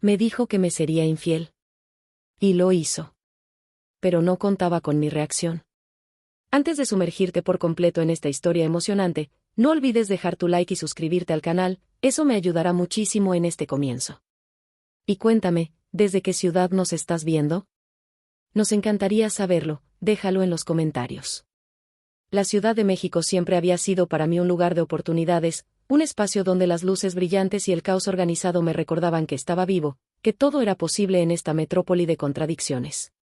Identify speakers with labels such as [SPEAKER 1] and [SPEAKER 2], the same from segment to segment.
[SPEAKER 1] Me dijo que me sería infiel. Y lo hizo. Pero no contaba con mi reacción. Antes de sumergirte por completo en esta historia emocionante, no olvides dejar tu like y suscribirte al canal, eso me ayudará muchísimo en este comienzo. Y cuéntame, ¿desde qué ciudad nos estás viendo? Nos encantaría saberlo, déjalo en los comentarios. La Ciudad de México siempre había sido para mí un lugar de oportunidades, un espacio donde las luces brillantes y el caos organizado me recordaban que estaba vivo, que todo era posible en esta metrópoli de contradicciones.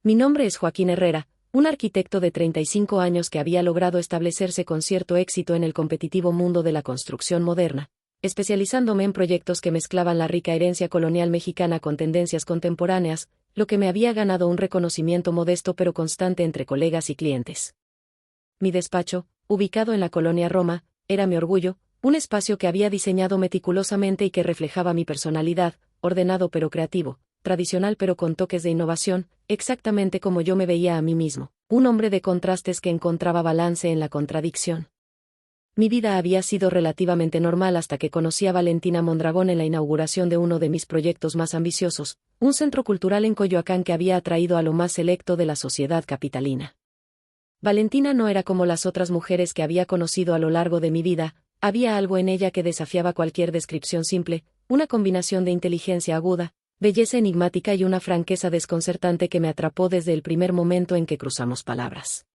[SPEAKER 1] Mi nombre es Joaquín Herrera, un arquitecto de 35 años que había logrado establecerse con cierto éxito en el competitivo mundo de la construcción moderna, especializándome en proyectos que mezclaban la rica herencia colonial mexicana con tendencias contemporáneas, lo que me había ganado un reconocimiento modesto pero constante entre colegas y clientes. Mi despacho, ubicado en la colonia Roma, era mi orgullo, un espacio que había diseñado meticulosamente y que reflejaba mi personalidad, ordenado pero creativo, tradicional pero con toques de innovación, exactamente como yo me veía a mí mismo, un hombre de contrastes que encontraba balance en la contradicción. Mi vida había sido relativamente normal hasta que conocí a Valentina Mondragón en la inauguración de uno de mis proyectos más ambiciosos, un centro cultural en Coyoacán que había atraído a lo más selecto de la sociedad capitalina. Valentina no era como las otras mujeres que había conocido a lo largo de mi vida, había algo en ella que desafiaba cualquier descripción simple, una combinación de inteligencia aguda, belleza enigmática y una franqueza desconcertante que me atrapó desde el primer momento en que cruzamos palabras.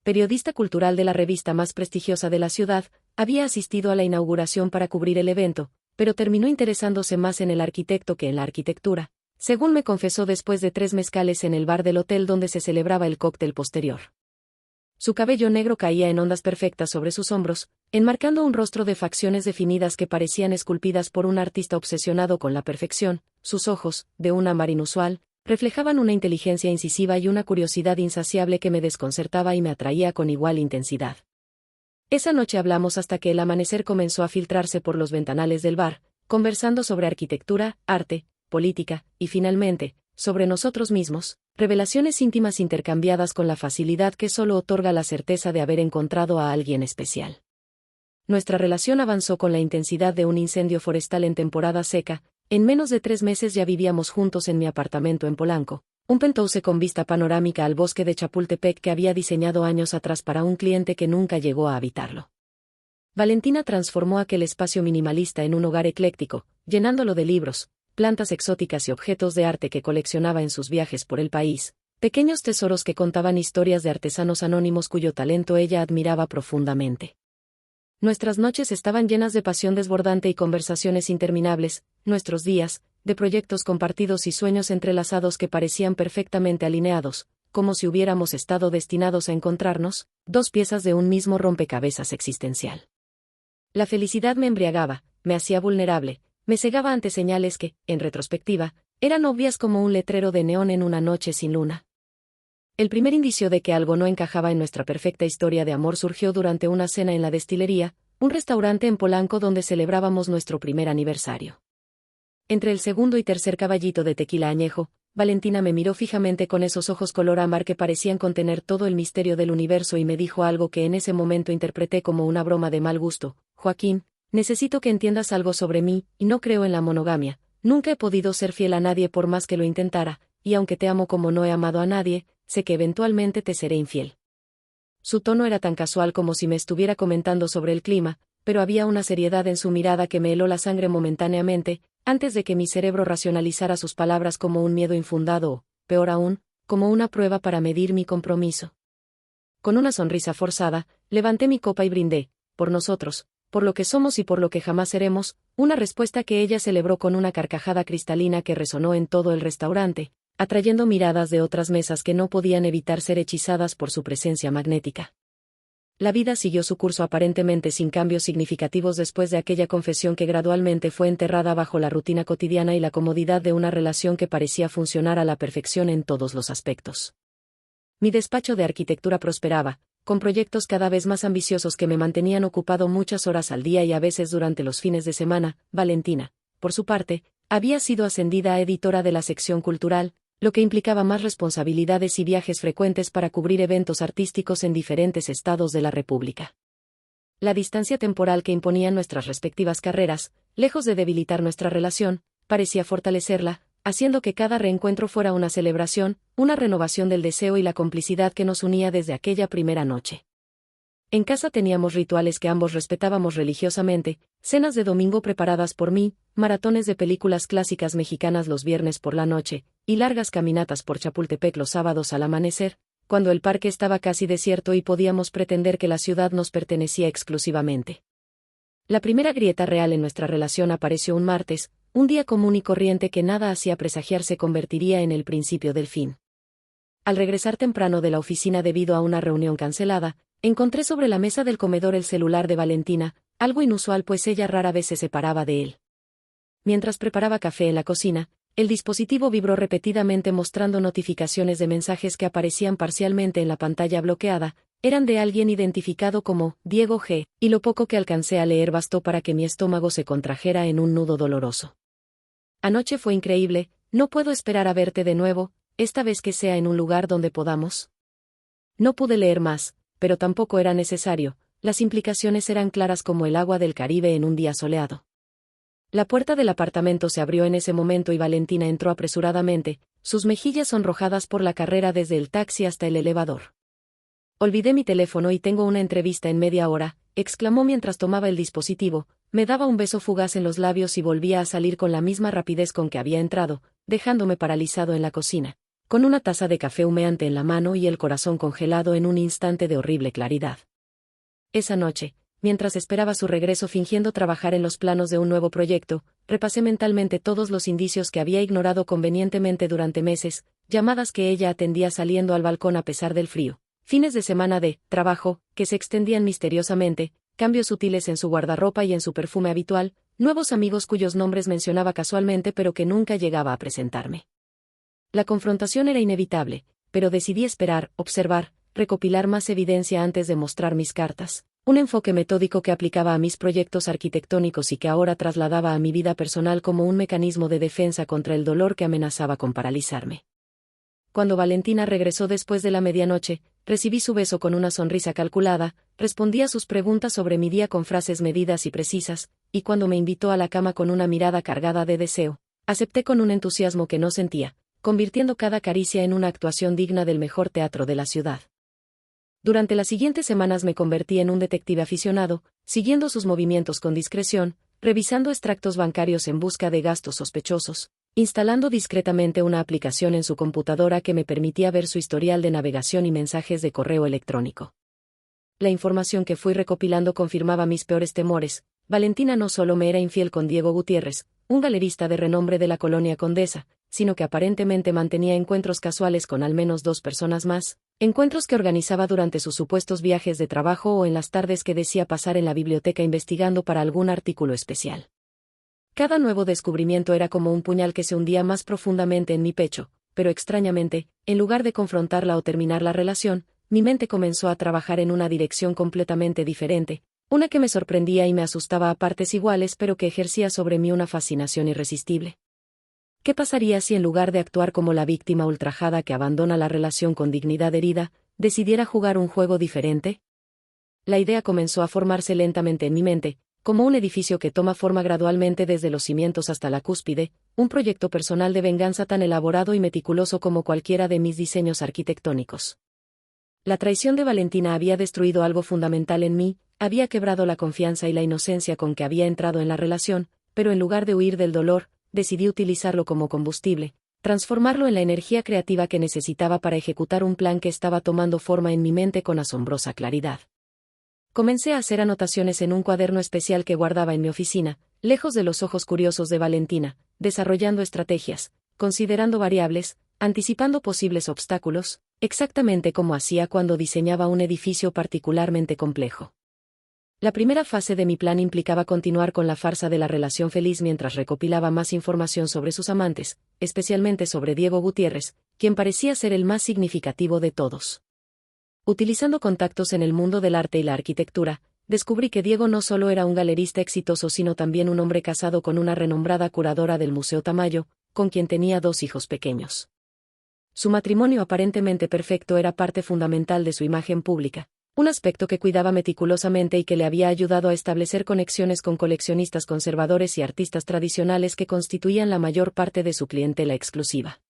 [SPEAKER 1] Periodista cultural de la revista más prestigiosa de la ciudad, había asistido a la inauguración para cubrir el evento, pero terminó interesándose más en el arquitecto que en la arquitectura, según me confesó después de 3 mezcales en el bar del hotel donde se celebraba el cóctel posterior. Su cabello negro caía en ondas perfectas sobre sus hombros, enmarcando un rostro de facciones definidas que parecían esculpidas por un artista obsesionado con la perfección. Sus ojos, de un ámbar inusual, reflejaban una inteligencia incisiva y una curiosidad insaciable que me desconcertaba y me atraía con igual intensidad. Esa noche hablamos hasta que el amanecer comenzó a filtrarse por los ventanales del bar, conversando sobre arquitectura, arte, política, y finalmente, sobre nosotros mismos, revelaciones íntimas intercambiadas con la facilidad que solo otorga la certeza de haber encontrado a alguien especial. Nuestra relación avanzó con la intensidad de un incendio forestal en temporada seca. En menos de 3 meses ya vivíamos juntos en mi apartamento en Polanco, un penthouse con vista panorámica al bosque de Chapultepec que había diseñado años atrás para un cliente que nunca llegó a habitarlo. Valentina transformó aquel espacio minimalista en un hogar ecléctico, llenándolo de libros, plantas exóticas y objetos de arte que coleccionaba en sus viajes por el país, pequeños tesoros que contaban historias de artesanos anónimos cuyo talento ella admiraba profundamente. Nuestras noches estaban llenas de pasión desbordante y conversaciones interminables, nuestros días, de proyectos compartidos y sueños entrelazados que parecían perfectamente alineados, como si hubiéramos estado destinados a encontrarnos, 2 piezas de un mismo rompecabezas existencial. La felicidad me embriagaba, me hacía vulnerable, me cegaba ante señales que, en retrospectiva, eran obvias como un letrero de neón en una noche sin luna. El primer indicio de que algo no encajaba en nuestra perfecta historia de amor surgió durante una cena en la Destilería, un restaurante en Polanco donde celebrábamos nuestro primer aniversario. Entre el segundo y tercer caballito de tequila añejo, Valentina me miró fijamente con esos ojos color ámbar que parecían contener todo el misterio del universo y me dijo algo que en ese momento interpreté como una broma de mal gusto: Joaquín, necesito que entiendas algo sobre mí, y no creo en la monogamia, nunca he podido ser fiel a nadie por más que lo intentara, y aunque te amo como no he amado a nadie, sé que eventualmente te seré infiel. Su tono era tan casual como si me estuviera comentando sobre el clima, pero había una seriedad en su mirada que me heló la sangre momentáneamente, antes de que mi cerebro racionalizara sus palabras como un miedo infundado o, peor aún, como una prueba para medir mi compromiso. Con una sonrisa forzada, levanté mi copa y brindé, por nosotros, por lo que somos y por lo que jamás seremos, una respuesta que ella celebró con una carcajada cristalina que resonó en todo el restaurante, atrayendo miradas de otras mesas que no podían evitar ser hechizadas por su presencia magnética. La vida siguió su curso aparentemente sin cambios significativos después de aquella confesión que gradualmente fue enterrada bajo la rutina cotidiana y la comodidad de una relación que parecía funcionar a la perfección en todos los aspectos. Mi despacho de arquitectura prosperaba, con proyectos cada vez más ambiciosos que me mantenían ocupado muchas horas al día y a veces durante los fines de semana. Valentina, por su parte, había sido ascendida a editora de la sección cultural, lo que implicaba más responsabilidades y viajes frecuentes para cubrir eventos artísticos en diferentes estados de la República. La distancia temporal que imponían nuestras respectivas carreras, lejos de debilitar nuestra relación, parecía fortalecerla, haciendo que cada reencuentro fuera una celebración, una renovación del deseo y la complicidad que nos unía desde aquella primera noche. En casa teníamos rituales que ambos respetábamos religiosamente, cenas de domingo preparadas por mí, maratones de películas clásicas mexicanas los viernes por la noche, y largas caminatas por Chapultepec los sábados al amanecer, cuando el parque estaba casi desierto y podíamos pretender que la ciudad nos pertenecía exclusivamente. La primera grieta real en nuestra relación apareció un martes, un día común y corriente que nada hacía presagiar se convertiría en el principio del fin. Al regresar temprano de la oficina debido a una reunión cancelada, encontré sobre la mesa del comedor el celular de Valentina, algo inusual pues ella rara vez se separaba de él. Mientras preparaba café en la cocina, el dispositivo vibró repetidamente mostrando notificaciones de mensajes que aparecían parcialmente en la pantalla bloqueada, eran de alguien identificado como Diego G., y lo poco que alcancé a leer bastó para que mi estómago se contrajera en un nudo doloroso. Anoche fue increíble, no puedo esperar a verte de nuevo, esta vez que sea en un lugar donde podamos. No pude leer más, pero tampoco era necesario, las implicaciones eran claras como el agua del Caribe en un día soleado. La puerta del apartamento se abrió en ese momento y Valentina entró apresuradamente, sus mejillas sonrojadas por la carrera desde el taxi hasta el elevador. Olvidé mi teléfono y tengo una entrevista en media hora, exclamó mientras tomaba el dispositivo, me daba un beso fugaz en los labios y volvía a salir con la misma rapidez con que había entrado, dejándome paralizado en la cocina, con una taza de café humeante en la mano y el corazón congelado en un instante de horrible claridad. Esa noche, mientras esperaba su regreso fingiendo trabajar en los planos de un nuevo proyecto, repasé mentalmente todos los indicios que había ignorado convenientemente durante meses, llamadas que ella atendía saliendo al balcón a pesar del frío, fines de semana de trabajo, que se extendían misteriosamente, cambios sutiles en su guardarropa y en su perfume habitual, nuevos amigos cuyos nombres mencionaba casualmente pero que nunca llegaba a presentarme. La confrontación era inevitable, pero decidí esperar, observar, recopilar más evidencia antes de mostrar mis cartas, un enfoque metódico que aplicaba a mis proyectos arquitectónicos y que ahora trasladaba a mi vida personal como un mecanismo de defensa contra el dolor que amenazaba con paralizarme. Cuando Valentina regresó después de la medianoche, recibí su beso con una sonrisa calculada, respondí a sus preguntas sobre mi día con frases medidas y precisas, y cuando me invitó a la cama con una mirada cargada de deseo, acepté con un entusiasmo que no sentía, convirtiendo cada caricia en una actuación digna del mejor teatro de la ciudad. Durante las siguientes semanas me convertí en un detective aficionado, siguiendo sus movimientos con discreción, revisando extractos bancarios en busca de gastos sospechosos, instalando discretamente una aplicación en su computadora que me permitía ver su historial de navegación y mensajes de correo electrónico. La información que fui recopilando confirmaba mis peores temores. Valentina no solo me era infiel con Diego Gutiérrez, un galerista de renombre de la colonia Condesa, sino que aparentemente mantenía encuentros casuales con al menos 2 personas más, encuentros que organizaba durante sus supuestos viajes de trabajo o en las tardes que decía pasar en la biblioteca investigando para algún artículo especial. Cada nuevo descubrimiento era como un puñal que se hundía más profundamente en mi pecho, pero extrañamente, en lugar de confrontarla o terminar la relación, mi mente comenzó a trabajar en una dirección completamente diferente, una que me sorprendía y me asustaba a partes iguales pero que ejercía sobre mí una fascinación irresistible. ¿Qué pasaría si en lugar de actuar como la víctima ultrajada que abandona la relación con dignidad herida, decidiera jugar un juego diferente? La idea comenzó a formarse lentamente en mi mente, como un edificio que toma forma gradualmente desde los cimientos hasta la cúspide, un proyecto personal de venganza tan elaborado y meticuloso como cualquiera de mis diseños arquitectónicos. La traición de Valentina había destruido algo fundamental en mí, había quebrado la confianza y la inocencia con que había entrado en la relación, pero en lugar de huir del dolor, decidí utilizarlo como combustible, transformarlo en la energía creativa que necesitaba para ejecutar un plan que estaba tomando forma en mi mente con asombrosa claridad. Comencé a hacer anotaciones en un cuaderno especial que guardaba en mi oficina, lejos de los ojos curiosos de Valentina, desarrollando estrategias, considerando variables, anticipando posibles obstáculos, exactamente como hacía cuando diseñaba un edificio particularmente complejo. La primera fase de mi plan implicaba continuar con la farsa de la relación feliz mientras recopilaba más información sobre sus amantes, especialmente sobre Diego Gutiérrez, quien parecía ser el más significativo de todos. Utilizando contactos en el mundo del arte y la arquitectura, descubrí que Diego no solo era un galerista exitoso sino también un hombre casado con una renombrada curadora del Museo Tamayo, con quien tenía 2 hijos pequeños. Su matrimonio aparentemente perfecto era parte fundamental de su imagen pública, Un aspecto que cuidaba meticulosamente y que le había ayudado a establecer conexiones con coleccionistas conservadores y artistas tradicionales que constituían la mayor parte de su clientela exclusiva.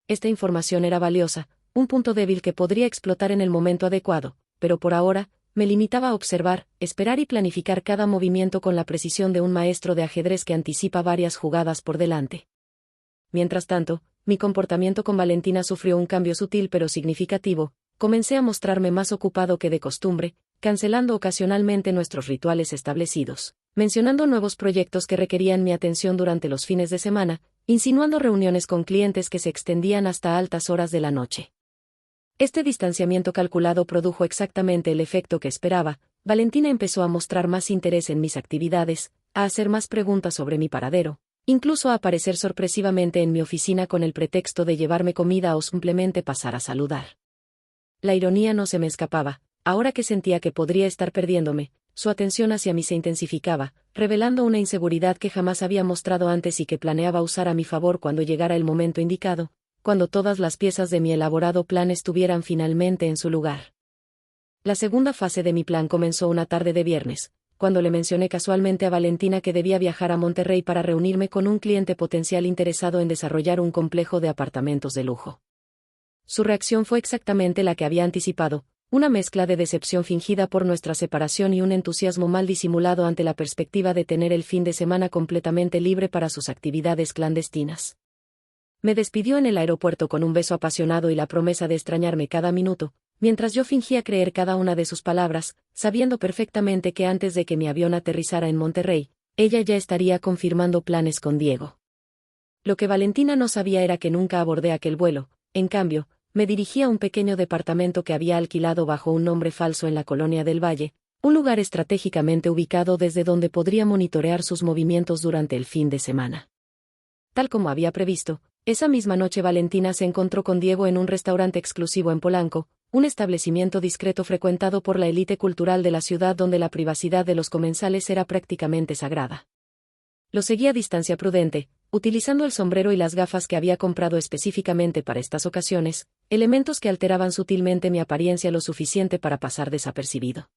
[SPEAKER 1] Esta información era valiosa, un punto débil que podría explotar en el momento adecuado, pero por ahora, me limitaba a observar, esperar y planificar cada movimiento con la precisión de un maestro de ajedrez que anticipa varias jugadas por delante. Mientras tanto, mi comportamiento con Valentina sufrió un cambio sutil pero significativo. Comencé a mostrarme más ocupado que de costumbre, cancelando ocasionalmente nuestros rituales establecidos, mencionando nuevos proyectos que requerían mi atención durante los fines de semana, insinuando reuniones con clientes que se extendían hasta altas horas de la noche. Este distanciamiento calculado produjo exactamente el efecto que esperaba. Valentina empezó a mostrar más interés en mis actividades, a hacer más preguntas sobre mi paradero, incluso a aparecer sorpresivamente en mi oficina con el pretexto de llevarme comida o simplemente pasar a saludar. La ironía no se me escapaba. Ahora que sentía que podría estar perdiéndome, su atención hacia mí se intensificaba, revelando una inseguridad que jamás había mostrado antes y que planeaba usar a mi favor cuando llegara el momento indicado, cuando todas las piezas de mi elaborado plan estuvieran finalmente en su lugar. La segunda fase de mi plan comenzó una tarde de viernes, cuando le mencioné casualmente a Valentina que debía viajar a Monterrey para reunirme con un cliente potencial interesado en desarrollar un complejo de apartamentos de lujo. Su reacción fue exactamente la que había anticipado, una mezcla de decepción fingida por nuestra separación y un entusiasmo mal disimulado ante la perspectiva de tener el fin de semana completamente libre para sus actividades clandestinas. Me despidió en el aeropuerto con un beso apasionado y la promesa de extrañarme cada minuto, mientras yo fingía creer cada una de sus palabras, sabiendo perfectamente que antes de que mi avión aterrizara en Monterrey, ella ya estaría confirmando planes con Diego. Lo que Valentina no sabía era que nunca abordé aquel vuelo. En cambio, me dirigí a un pequeño departamento que había alquilado bajo un nombre falso en la Colonia del Valle, un lugar estratégicamente ubicado desde donde podría monitorear sus movimientos durante el fin de semana. Tal como había previsto, esa misma noche Valentina se encontró con Diego en un restaurante exclusivo en Polanco, un establecimiento discreto frecuentado por la élite cultural de la ciudad donde la privacidad de los comensales era prácticamente sagrada. Lo seguí a distancia prudente, utilizando el sombrero y las gafas que había comprado específicamente para estas ocasiones, elementos que alteraban sutilmente mi apariencia lo suficiente para pasar desapercibido.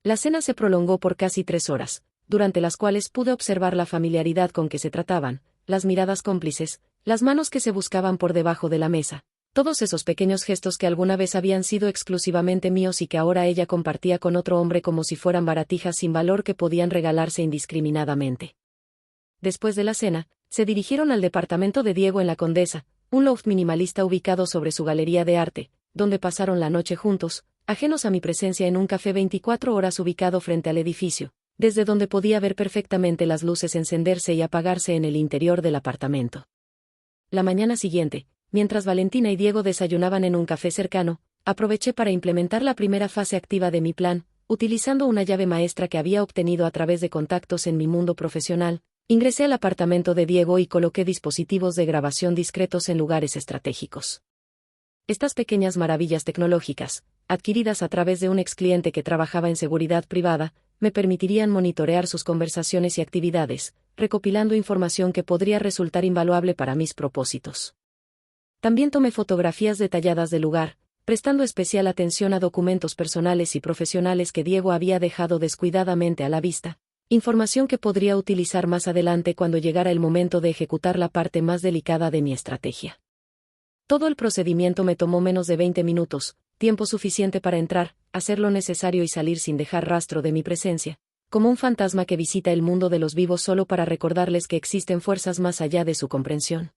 [SPEAKER 1] La cena se prolongó por casi 3 horas, durante las cuales pude observar la familiaridad con que se trataban, las miradas cómplices, las manos que se buscaban por debajo de la mesa, todos esos pequeños gestos que alguna vez habían sido exclusivamente míos y que ahora ella compartía con otro hombre como si fueran baratijas sin valor que podían regalarse indiscriminadamente. Después de la cena, se dirigieron al departamento de Diego en la Condesa, un loft minimalista ubicado sobre su galería de arte, donde pasaron la noche juntos, ajenos a mi presencia en un café 24 horas ubicado frente al edificio, desde donde podía ver perfectamente las luces encenderse y apagarse en el interior del apartamento. La mañana siguiente, mientras Valentina y Diego desayunaban en un café cercano, aproveché para implementar la primera fase activa de mi plan, utilizando una llave maestra que había obtenido a través de contactos en mi mundo profesional. Ingresé al apartamento de Diego y coloqué dispositivos de grabación discretos en lugares estratégicos. Estas pequeñas maravillas tecnológicas, adquiridas a través de un excliente que trabajaba en seguridad privada, me permitirían monitorear sus conversaciones y actividades, recopilando información que podría resultar invaluable para mis propósitos. También tomé fotografías detalladas del lugar, prestando especial atención a documentos personales y profesionales que Diego había dejado descuidadamente a la vista. Información que podría utilizar más adelante cuando llegara el momento de ejecutar la parte más delicada de mi estrategia. Todo el procedimiento me tomó menos de 20 minutos, tiempo suficiente para entrar, hacer lo necesario y salir sin dejar rastro de mi presencia, como un fantasma que visita el mundo de los vivos solo para recordarles que existen fuerzas más allá de su comprensión.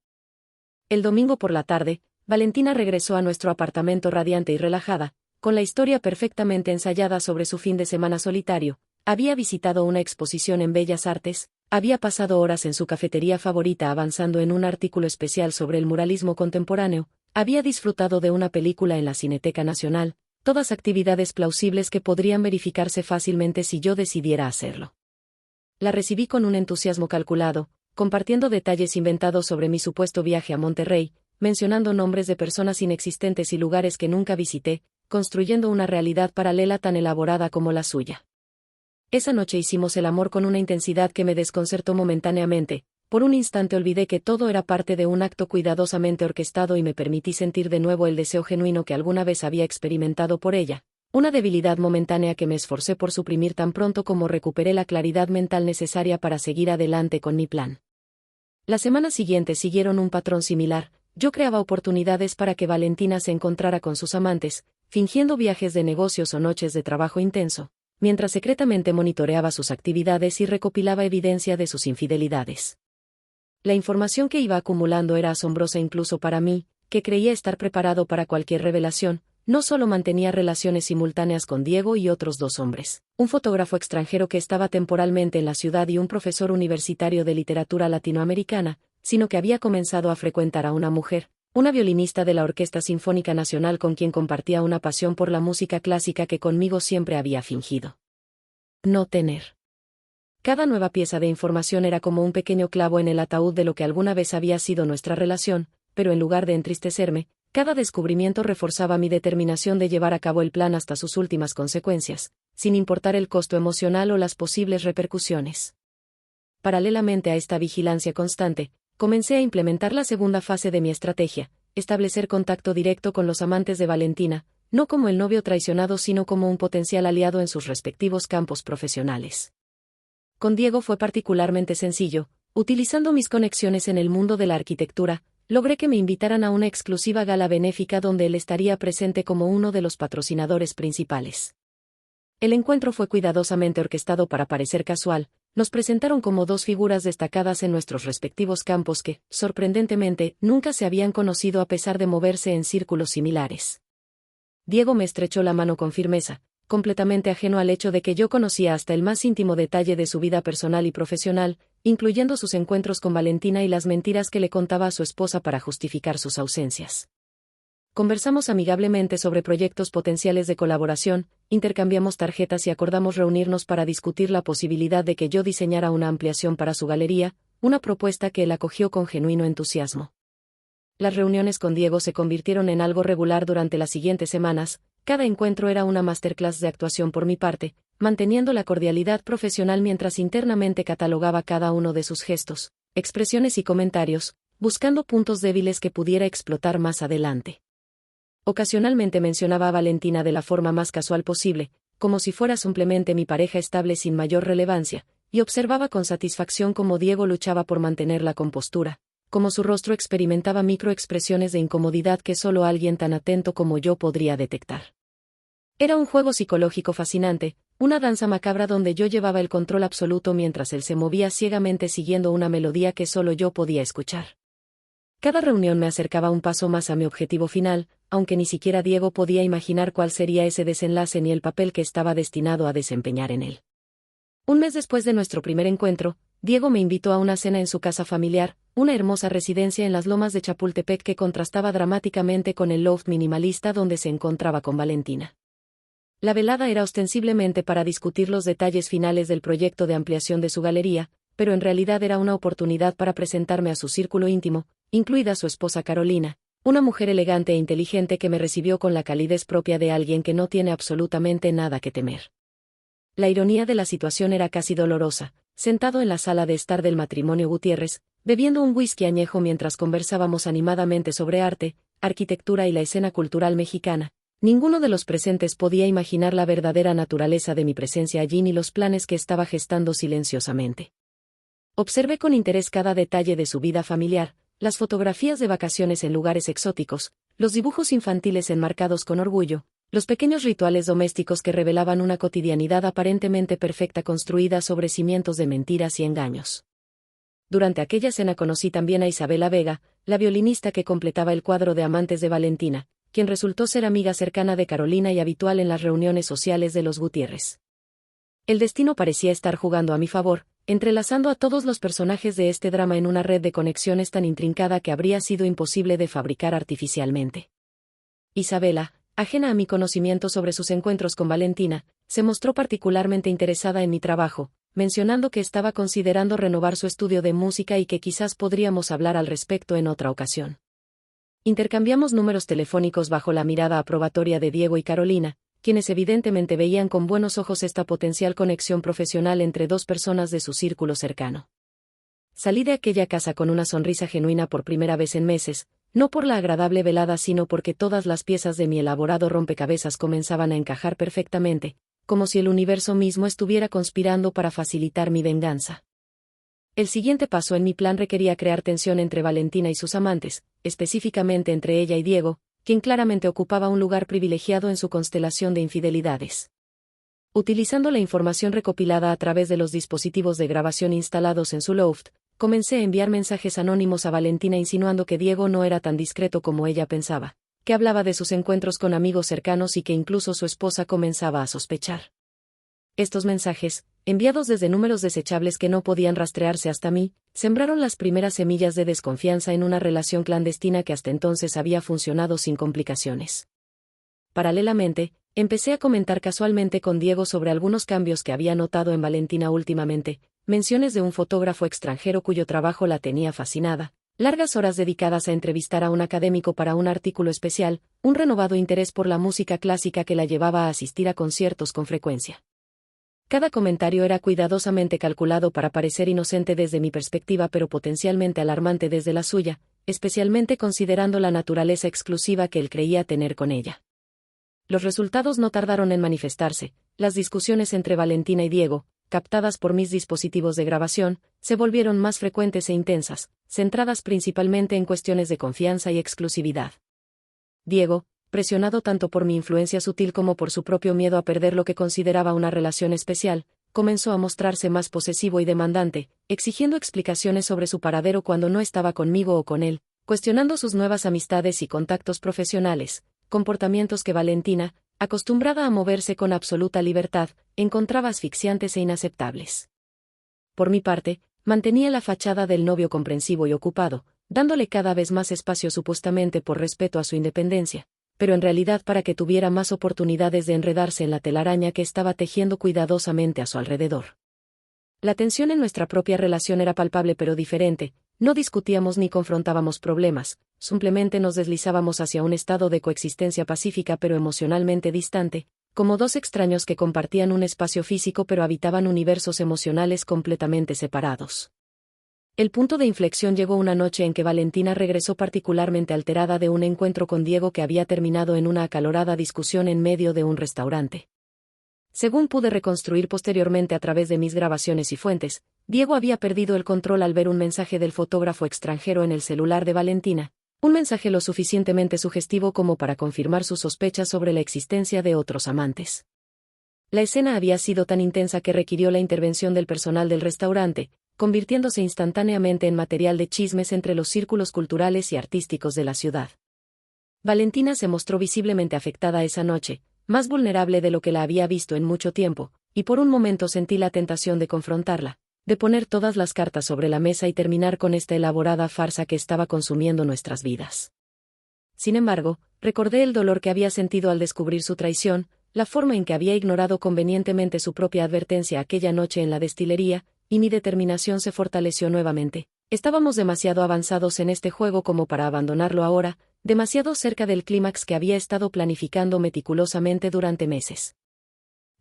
[SPEAKER 1] El domingo por la tarde, Valentina regresó a nuestro apartamento radiante y relajada, con la historia perfectamente ensayada sobre su fin de semana solitario. Había visitado una exposición en Bellas Artes, había pasado horas en su cafetería favorita avanzando en un artículo especial sobre el muralismo contemporáneo, había disfrutado de una película en la Cineteca Nacional, todas actividades plausibles que podrían verificarse fácilmente si yo decidiera hacerlo. La recibí con un entusiasmo calculado, compartiendo detalles inventados sobre mi supuesto viaje a Monterrey, mencionando nombres de personas inexistentes y lugares que nunca visité, construyendo una realidad paralela tan elaborada como la suya. Esa noche hicimos el amor con una intensidad que me desconcertó momentáneamente. Por un instante olvidé que todo era parte de un acto cuidadosamente orquestado y me permití sentir de nuevo el deseo genuino que alguna vez había experimentado por ella, Una debilidad momentánea que me esforcé por suprimir tan pronto como recuperé la claridad mental necesaria para seguir adelante con mi plan. Las semanas siguientes siguieron un patrón similar. Yo creaba oportunidades para que Valentina se encontrara con sus amantes, fingiendo viajes de negocios o noches de trabajo intenso, mientras secretamente monitoreaba sus actividades y recopilaba evidencia de sus infidelidades. La información que iba acumulando era asombrosa incluso para mí, que creía estar preparado para cualquier revelación. No solo mantenía relaciones simultáneas con Diego y otros 2 hombres, un fotógrafo extranjero que estaba temporalmente en la ciudad y un profesor universitario de literatura latinoamericana, sino que había comenzado a frecuentar a una mujer, una violinista de la Orquesta Sinfónica Nacional con quien compartía una pasión por la música clásica que conmigo siempre había fingido no tener. Cada nueva pieza de información era como un pequeño clavo en el ataúd de lo que alguna vez había sido nuestra relación, pero en lugar de entristecerme, cada descubrimiento reforzaba mi determinación de llevar a cabo el plan hasta sus últimas consecuencias, sin importar el costo emocional o las posibles repercusiones. Paralelamente a esta vigilancia constante, comencé a implementar la segunda fase de mi estrategia, establecer contacto directo con los amantes de Valentina, no como el novio traicionado sino como un potencial aliado en sus respectivos campos profesionales. Con Diego fue particularmente sencillo. Utilizando mis conexiones en el mundo de la arquitectura, logré que me invitaran a una exclusiva gala benéfica donde él estaría presente como uno de los patrocinadores principales. El encuentro fue cuidadosamente orquestado para parecer casual. Nos presentaron como 2 figuras destacadas en nuestros respectivos campos que, sorprendentemente, nunca se habían conocido a pesar de moverse en círculos similares. Diego me estrechó la mano con firmeza, completamente ajeno al hecho de que yo conocía hasta el más íntimo detalle de su vida personal y profesional, incluyendo sus encuentros con Valentina y las mentiras que le contaba a su esposa para justificar sus ausencias. Conversamos amigablemente sobre proyectos potenciales de colaboración, intercambiamos tarjetas y acordamos reunirnos para discutir la posibilidad de que yo diseñara una ampliación para su galería, una propuesta que él acogió con genuino entusiasmo. Las reuniones con Diego se convirtieron en algo regular durante las siguientes semanas. Cada encuentro era una masterclass de actuación por mi parte, manteniendo la cordialidad profesional mientras internamente catalogaba cada uno de sus gestos, expresiones y comentarios, buscando puntos débiles que pudiera explotar más adelante. Ocasionalmente mencionaba a Valentina de la forma más casual posible, como si fuera simplemente mi pareja estable sin mayor relevancia, y observaba con satisfacción cómo Diego luchaba por mantener la compostura, como su rostro experimentaba microexpresiones de incomodidad que solo alguien tan atento como yo podría detectar. Era un juego psicológico fascinante, una danza macabra donde yo llevaba el control absoluto mientras él se movía ciegamente siguiendo una melodía que solo yo podía escuchar. Cada reunión me acercaba un paso más a mi objetivo final, aunque ni siquiera Diego podía imaginar cuál sería ese desenlace ni el papel que estaba destinado a desempeñar en él. Un mes después de nuestro primer encuentro, Diego me invitó a una cena en su casa familiar, una hermosa residencia en las lomas de Chapultepec que contrastaba dramáticamente con el loft minimalista donde se encontraba con Valentina. La velada era ostensiblemente para discutir los detalles finales del proyecto de ampliación de su galería, pero en realidad era una oportunidad para presentarme a su círculo íntimo, incluida su esposa Carolina, una mujer elegante e inteligente que me recibió con la calidez propia de alguien que no tiene absolutamente nada que temer. La ironía de la situación era casi dolorosa. Sentado en la sala de estar del matrimonio Gutiérrez, bebiendo un whisky añejo mientras conversábamos animadamente sobre arte, arquitectura y la escena cultural mexicana, ninguno de los presentes podía imaginar la verdadera naturaleza de mi presencia allí ni los planes que estaba gestando silenciosamente. Observé con interés cada detalle de su vida familiar, las fotografías de vacaciones en lugares exóticos, los dibujos infantiles enmarcados con orgullo, los pequeños rituales domésticos que revelaban una cotidianidad aparentemente perfecta construida sobre cimientos de mentiras y engaños. Durante aquella cena conocí también a Isabela Vega, la violinista que completaba el cuadro de amantes de Valentina, quien resultó ser amiga cercana de Carolina y habitual en las reuniones sociales de los Gutiérrez. El destino parecía estar jugando a mi favor, entrelazando a todos los personajes de este drama en una red de conexiones tan intrincada que habría sido imposible de fabricar artificialmente. Isabela, ajena a mi conocimiento sobre sus encuentros con Valentina, se mostró particularmente interesada en mi trabajo, mencionando que estaba considerando renovar su estudio de música y que quizás podríamos hablar al respecto en otra ocasión. Intercambiamos números telefónicos bajo la mirada aprobatoria de Diego y Carolina, quienes evidentemente veían con buenos ojos esta potencial conexión profesional entre 2 personas de su círculo cercano. Salí de aquella casa con una sonrisa genuina por primera vez en meses, no por la agradable velada sino porque todas las piezas de mi elaborado rompecabezas comenzaban a encajar perfectamente, como si el universo mismo estuviera conspirando para facilitar mi venganza. El siguiente paso en mi plan requería crear tensión entre Valentina y sus amantes, específicamente entre ella y Diego, quien claramente ocupaba un lugar privilegiado en su constelación de infidelidades. Utilizando la información recopilada a través de los dispositivos de grabación instalados en su loft, comencé a enviar mensajes anónimos a Valentina insinuando que Diego no era tan discreto como ella pensaba, que hablaba de sus encuentros con amigos cercanos y que incluso su esposa comenzaba a sospechar. Estos mensajes, enviados desde números desechables que no podían rastrearse hasta mí, sembraron las primeras semillas de desconfianza en una relación clandestina que hasta entonces había funcionado sin complicaciones. Paralelamente, empecé a comentar casualmente con Diego sobre algunos cambios que había notado en Valentina últimamente, menciones de un fotógrafo extranjero cuyo trabajo la tenía fascinada, largas horas dedicadas a entrevistar a un académico para un artículo especial, un renovado interés por la música clásica que la llevaba a asistir a conciertos con frecuencia. Cada comentario era cuidadosamente calculado para parecer inocente desde mi perspectiva pero potencialmente alarmante desde la suya, especialmente considerando la naturaleza exclusiva que él creía tener con ella. Los resultados no tardaron en manifestarse. Las discusiones entre Valentina y Diego, captadas por mis dispositivos de grabación, se volvieron más frecuentes e intensas, centradas principalmente en cuestiones de confianza y exclusividad. Diego, presionado tanto por mi influencia sutil como por su propio miedo a perder lo que consideraba una relación especial, comenzó a mostrarse más posesivo y demandante, exigiendo explicaciones sobre su paradero cuando no estaba conmigo o con él, cuestionando sus nuevas amistades y contactos profesionales, comportamientos que Valentina, acostumbrada a moverse con absoluta libertad, encontraba asfixiantes e inaceptables. Por mi parte, mantenía la fachada del novio comprensivo y ocupado, dándole cada vez más espacio supuestamente por respeto a su independencia, pero en realidad para que tuviera más oportunidades de enredarse en la telaraña que estaba tejiendo cuidadosamente a su alrededor. La tensión en nuestra propia relación era palpable pero diferente, no discutíamos ni confrontábamos problemas, simplemente nos deslizábamos hacia un estado de coexistencia pacífica pero emocionalmente distante, como dos extraños que compartían un espacio físico pero habitaban universos emocionales completamente separados. El punto de inflexión llegó una noche en que Valentina regresó particularmente alterada de un encuentro con Diego que había terminado en una acalorada discusión en medio de un restaurante. Según pude reconstruir posteriormente a través de mis grabaciones y fuentes, Diego había perdido el control al ver un mensaje del fotógrafo extranjero en el celular de Valentina, un mensaje lo suficientemente sugestivo como para confirmar sus sospechas sobre la existencia de otros amantes. La escena había sido tan intensa que requirió la intervención del personal del restaurante, convirtiéndose instantáneamente en material de chismes entre los círculos culturales y artísticos de la ciudad. Valentina se mostró visiblemente afectada esa noche, más vulnerable de lo que la había visto en mucho tiempo, y por un momento sentí la tentación de confrontarla, de poner todas las cartas sobre la mesa y terminar con esta elaborada farsa que estaba consumiendo nuestras vidas. Sin embargo, recordé el dolor que había sentido al descubrir su traición, la forma en que había ignorado convenientemente su propia advertencia aquella noche en la destilería, y mi determinación se fortaleció nuevamente. Estábamos demasiado avanzados en este juego como para abandonarlo ahora, demasiado cerca del clímax que había estado planificando meticulosamente durante meses.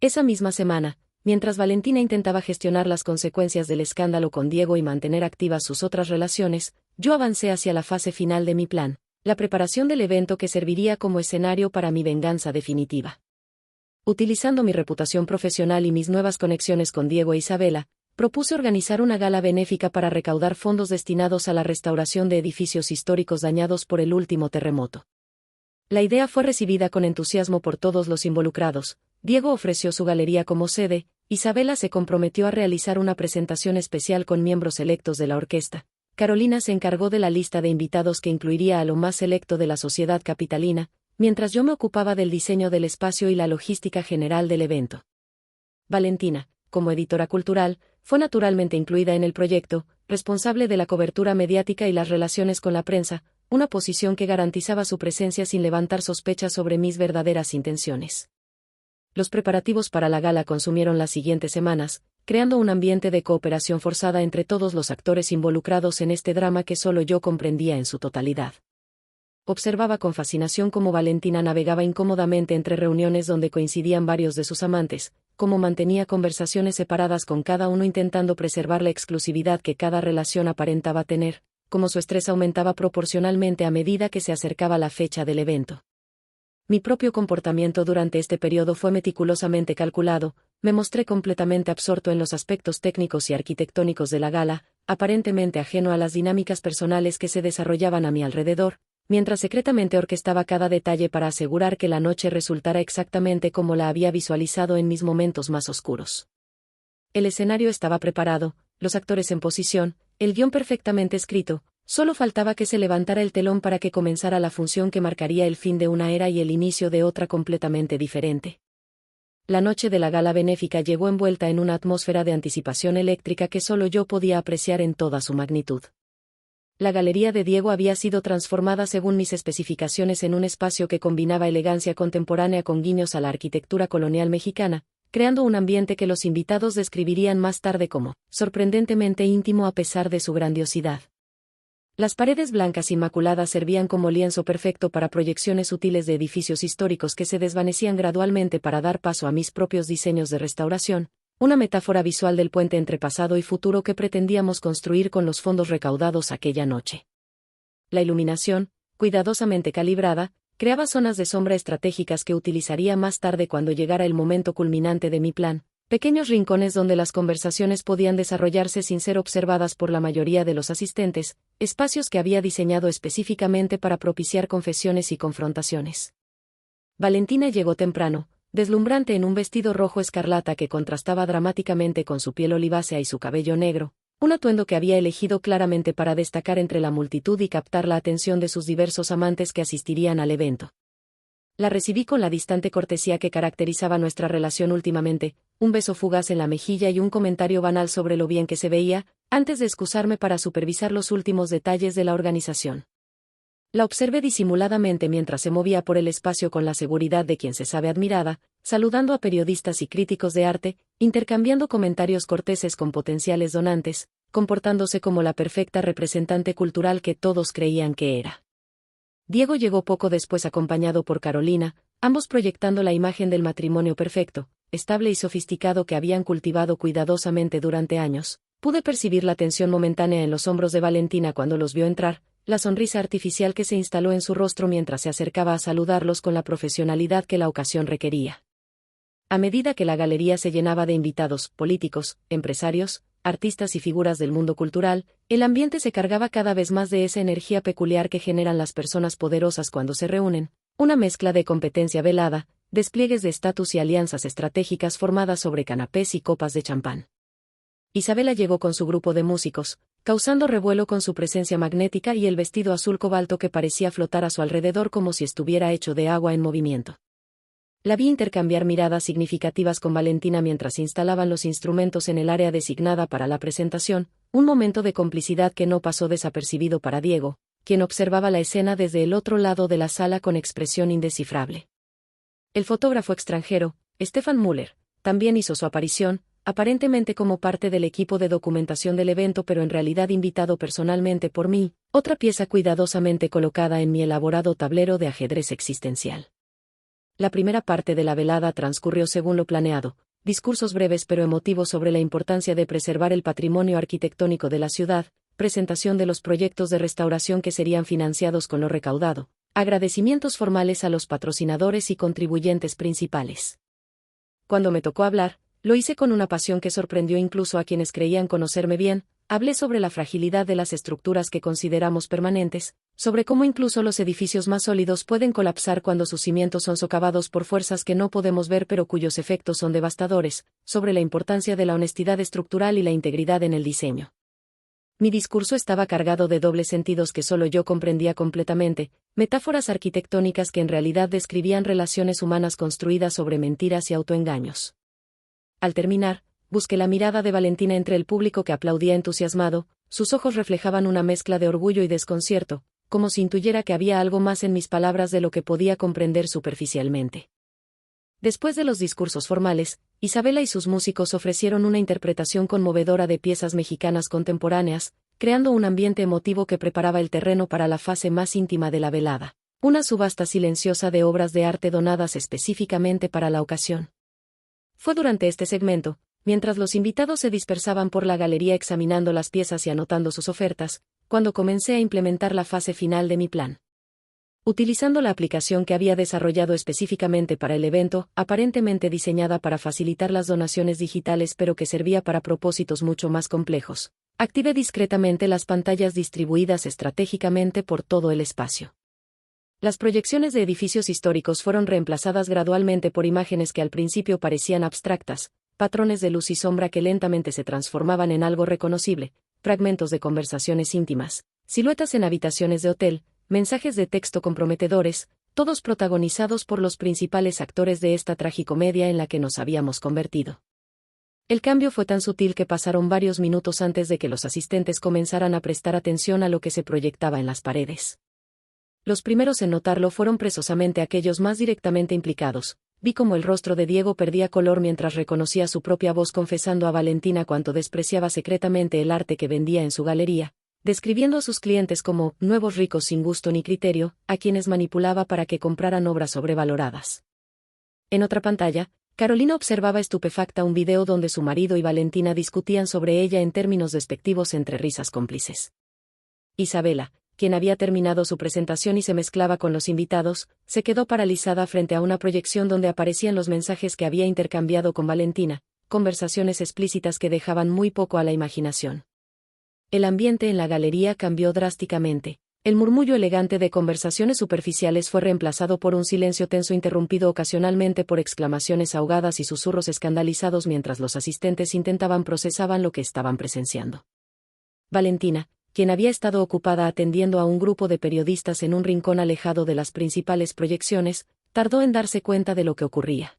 [SPEAKER 1] Esa misma semana, mientras Valentina intentaba gestionar las consecuencias del escándalo con Diego y mantener activas sus otras relaciones, yo avancé hacia la fase final de mi plan, la preparación del evento que serviría como escenario para mi venganza definitiva. Utilizando mi reputación profesional y mis nuevas conexiones con Diego e Isabela, propuse organizar una gala benéfica para recaudar fondos destinados a la restauración de edificios históricos dañados por el último terremoto. La idea fue recibida con entusiasmo por todos los involucrados. Diego ofreció su galería como sede, Isabela se comprometió a realizar una presentación especial con miembros electos de la orquesta. Carolina se encargó de la lista de invitados que incluiría a lo más selecto de la sociedad capitalina, mientras yo me ocupaba del diseño del espacio y la logística general del evento. Valentina, como editora cultural, fue naturalmente incluida en el proyecto, responsable de la cobertura mediática y las relaciones con la prensa, una posición que garantizaba su presencia sin levantar sospechas sobre mis verdaderas intenciones. Los preparativos para la gala consumieron las siguientes semanas, creando un ambiente de cooperación forzada entre todos los actores involucrados en este drama que solo yo comprendía en su totalidad. Observaba con fascinación cómo Valentina navegaba incómodamente entre reuniones donde coincidían varios de sus amantes, cómo mantenía conversaciones separadas con cada uno intentando preservar la exclusividad que cada relación aparentaba tener, como su estrés aumentaba proporcionalmente a medida que se acercaba la fecha del evento. Mi propio comportamiento durante este periodo fue meticulosamente calculado, me mostré completamente absorto en los aspectos técnicos y arquitectónicos de la gala, aparentemente ajeno a las dinámicas personales que se desarrollaban a mi alrededor, mientras secretamente orquestaba cada detalle para asegurar que la noche resultara exactamente como la había visualizado en mis momentos más oscuros. El escenario estaba preparado, los actores en posición, el guión perfectamente escrito, solo faltaba que se levantara el telón para que comenzara la función que marcaría el fin de una era y el inicio de otra completamente diferente. La noche de la gala benéfica llegó envuelta en una atmósfera de anticipación eléctrica que solo yo podía apreciar en toda su magnitud. La galería de Diego había sido transformada según mis especificaciones en un espacio que combinaba elegancia contemporánea con guiños a la arquitectura colonial mexicana, creando un ambiente que los invitados describirían más tarde como sorprendentemente íntimo a pesar de su grandiosidad. Las paredes blancas inmaculadas servían como lienzo perfecto para proyecciones sutiles de edificios históricos que se desvanecían gradualmente para dar paso a mis propios diseños de restauración, una metáfora visual del puente entre pasado y futuro que pretendíamos construir con los fondos recaudados aquella noche. La iluminación, cuidadosamente calibrada, creaba zonas de sombra estratégicas que utilizaría más tarde cuando llegara el momento culminante de mi plan, pequeños rincones donde las conversaciones podían desarrollarse sin ser observadas por la mayoría de los asistentes, espacios que había diseñado específicamente para propiciar confesiones y confrontaciones. Valentina llegó temprano, deslumbrante en un vestido rojo escarlata que contrastaba dramáticamente con su piel olivácea y su cabello negro, un atuendo que había elegido claramente para destacar entre la multitud y captar la atención de sus diversos amantes que asistirían al evento. La recibí con la distante cortesía que caracterizaba nuestra relación últimamente, un beso fugaz en la mejilla y un comentario banal sobre lo bien que se veía, antes de excusarme para supervisar los últimos detalles de la organización. La observé disimuladamente mientras se movía por el espacio con la seguridad de quien se sabe admirada, saludando a periodistas y críticos de arte, intercambiando comentarios corteses con potenciales donantes, comportándose como la perfecta representante cultural que todos creían que era. Diego llegó poco después acompañado por Carolina, ambos proyectando la imagen del matrimonio perfecto, estable y sofisticado que habían cultivado cuidadosamente durante años. Pude percibir la tensión momentánea en los hombros de Valentina cuando los vio entrar, la sonrisa artificial que se instaló en su rostro mientras se acercaba a saludarlos con la profesionalidad que la ocasión requería. A medida que la galería se llenaba de invitados, políticos, empresarios, artistas y figuras del mundo cultural, el ambiente se cargaba cada vez más de esa energía peculiar que generan las personas poderosas cuando se reúnen, una mezcla de competencia velada, despliegues de estatus y alianzas estratégicas formadas sobre canapés y copas de champán. Isabela llegó con su grupo de músicos, causando revuelo con su presencia magnética y el vestido azul cobalto que parecía flotar a su alrededor como si estuviera hecho de agua en movimiento. La vi intercambiar miradas significativas con Valentina mientras instalaban los instrumentos en el área designada para la presentación, un momento de complicidad que no pasó desapercibido para Diego, quien observaba la escena desde el otro lado de la sala con expresión indescifrable. El fotógrafo extranjero, Stefan Müller, también hizo su aparición, aparentemente como parte del equipo de documentación del evento pero en realidad invitado personalmente por mí, otra pieza cuidadosamente colocada en mi elaborado tablero de ajedrez existencial. La primera parte de la velada transcurrió según lo planeado, discursos breves pero emotivos sobre la importancia de preservar el patrimonio arquitectónico de la ciudad, presentación de los proyectos de restauración que serían financiados con lo recaudado, agradecimientos formales a los patrocinadores y contribuyentes principales. Cuando me tocó hablar, lo hice con una pasión que sorprendió incluso a quienes creían conocerme bien. Hablé sobre la fragilidad de las estructuras que consideramos permanentes, sobre cómo incluso los edificios más sólidos pueden colapsar cuando sus cimientos son socavados por fuerzas que no podemos ver pero cuyos efectos son devastadores, sobre la importancia de la honestidad estructural y la integridad en el diseño. Mi discurso estaba cargado de dobles sentidos que solo yo comprendía completamente, metáforas arquitectónicas que en realidad describían relaciones humanas construidas sobre mentiras y autoengaños. Al terminar, busqué la mirada de Valentina entre el público que aplaudía entusiasmado, sus ojos reflejaban una mezcla de orgullo y desconcierto, como si intuyera que había algo más en mis palabras de lo que podía comprender superficialmente. Después de los discursos formales, Isabela y sus músicos ofrecieron una interpretación conmovedora de piezas mexicanas contemporáneas, creando un ambiente emotivo que preparaba el terreno para la fase más íntima de la velada, una subasta silenciosa de obras de arte donadas específicamente para la ocasión. Fue durante este segmento, mientras los invitados se dispersaban por la galería examinando las piezas y anotando sus ofertas, cuando comencé a implementar la fase final de mi plan. Utilizando la aplicación que había desarrollado específicamente para el evento, aparentemente diseñada para facilitar las donaciones digitales pero que servía para propósitos mucho más complejos, activé discretamente las pantallas distribuidas estratégicamente por todo el espacio. Las proyecciones de edificios históricos fueron reemplazadas gradualmente por imágenes que al principio parecían abstractas, patrones de luz y sombra que lentamente se transformaban en algo reconocible, fragmentos de conversaciones íntimas, siluetas en habitaciones de hotel, mensajes de texto comprometedores, todos protagonizados por los principales actores de esta tragicomedia en la que nos habíamos convertido. El cambio fue tan sutil que pasaron varios minutos antes de que los asistentes comenzaran a prestar atención a lo que se proyectaba en las paredes. Los primeros en notarlo fueron precisamente aquellos más directamente implicados. Vi cómo el rostro de Diego perdía color mientras reconocía su propia voz confesando a Valentina cuánto despreciaba secretamente el arte que vendía en su galería, describiendo a sus clientes como nuevos ricos sin gusto ni criterio, a quienes manipulaba para que compraran obras sobrevaloradas. En otra pantalla, Carolina observaba estupefacta un video donde su marido y Valentina discutían sobre ella en términos despectivos entre risas cómplices. Isabela, quien había terminado su presentación y se mezclaba con los invitados, se quedó paralizada frente a una proyección donde aparecían los mensajes que había intercambiado con Valentina, conversaciones explícitas que dejaban muy poco a la imaginación. El ambiente en la galería cambió drásticamente. El murmullo elegante de conversaciones superficiales fue reemplazado por un silencio tenso interrumpido ocasionalmente por exclamaciones ahogadas y susurros escandalizados mientras los asistentes procesaban lo que estaban presenciando. Valentina, quien había estado ocupada atendiendo a un grupo de periodistas en un rincón alejado de las principales proyecciones, tardó en darse cuenta de lo que ocurría.